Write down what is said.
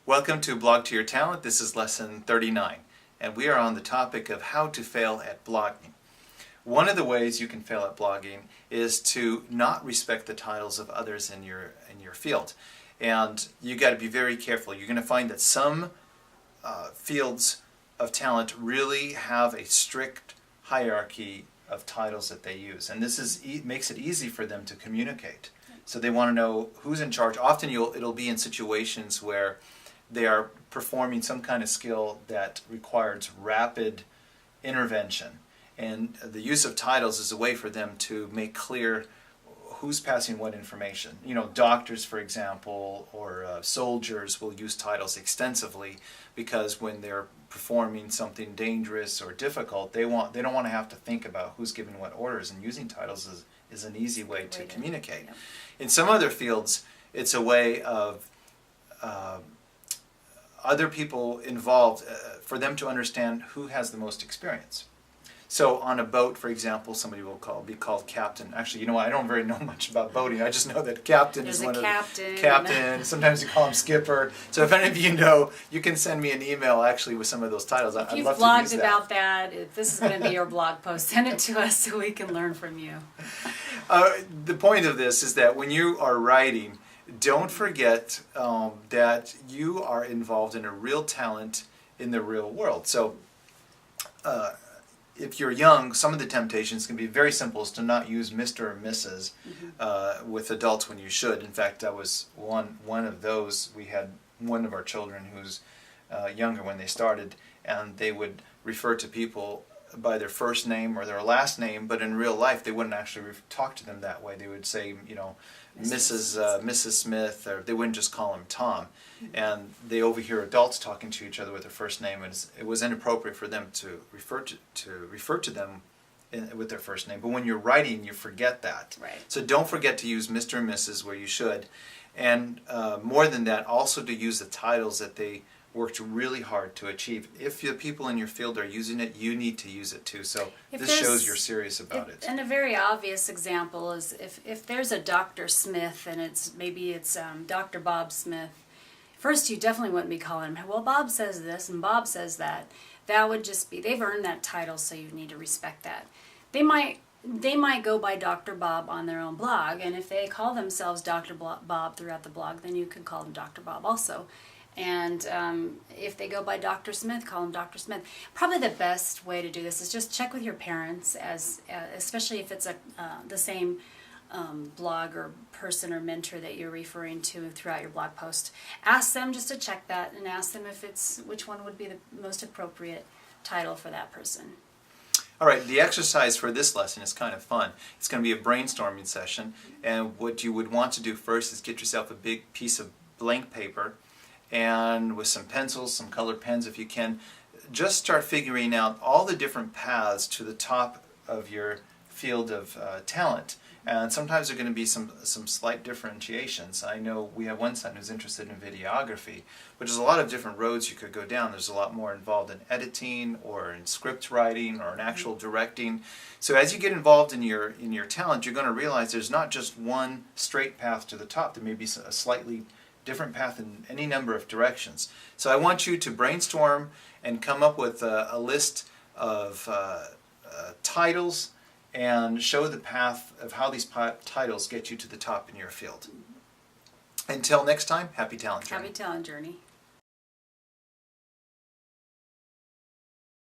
Welcome to Blog to Your Talent. This is lesson 39, and we are on the topic of how to fail at blogging. One of the ways you can fail at blogging is to not respect the titles of others in your field. And you got to be very careful. You're going to find that some fields of talent really have a strict hierarchy of titles that they use, and this makes it easy for them to communicate. So they want to know who's in charge. Often it'll be in situations where they are performing some kind of skill that requires rapid intervention. And the use of titles is a way for them to make clear who's passing what information. You know, doctors, for example, or soldiers will use titles extensively because when they're performing something dangerous or difficult, they don't want to have to think about who's giving what orders, and using titles is an easy way to communicate. Yeah. In some other fields, it's a way of other people involved for them to understand who has the most experience. So on a boat, for example, somebody will be called captain. Actually, you know what? I don't really know much about boating. I just know that captain is one of the captain. Sometimes you call him skipper. So if any of you know, you can send me an email actually with some of those titles. If you've blogged about that, if this is going to be your blog post, send it to us so we can learn from you. The point of this is that when you are writing, don't forget that you are involved in a real talent in the real world. So if you're young, some of the temptations can be very simple, is to not use Mr. or Mrs. With adults when you should. In fact, that was one of those. We had one of our children who's younger when they started, and they would refer to people by their first name or their last name, but in real life they wouldn't actually talk to them that way. They would say, you know, Mrs. Smith, or they wouldn't just call him Tom. And they overhear adults talking to each other with their first name, and it was inappropriate for them to refer to them with their first name. But when you're writing, you forget that. Right. So don't forget to use Mr. and Mrs. where you should, and more than that, also to use the titles that they worked really hard to achieve. If the people in your field are using it, you need to use it too. So this shows you're serious about it. And a very obvious example is if there's a Dr. Smith and maybe it's Dr. Bob Smith. First, you definitely wouldn't be calling him, well, Bob says this and Bob says that. That would just be, they've earned that title, so you need to respect that. They might go by Dr. Bob on their own blog, and if they call themselves Dr. Bob throughout the blog, then you could call them Dr. Bob also. And if they go by Dr. Smith, call them Dr. Smith. Probably the best way to do this is just check with your parents, especially if it's the same blog or person or mentor that you're referring to throughout your blog post. Ask them just to check that, and ask them which one would be the most appropriate title for that person. All right, the exercise for this lesson is kind of fun. It's going to be a brainstorming session, and what you would want to do first is get yourself a big piece of blank paper, and with some pencils, some colored pens if you can, just start figuring out all the different paths to the top of your field of talent. And sometimes there are going to be some slight differentiations. I know we have one son who's interested in videography, but there's a lot of different roads you could go down. There's a lot more involved in editing or in script writing or in actual directing. So as you get involved in your talent, you're going to realize there's not just one straight path to the top. There may be a slightly different path in any number of directions. So I want you to brainstorm and come up with a list of titles and show the path of how these titles get you to the top in your field. Until next time, happy talent journey. Happy talent journey.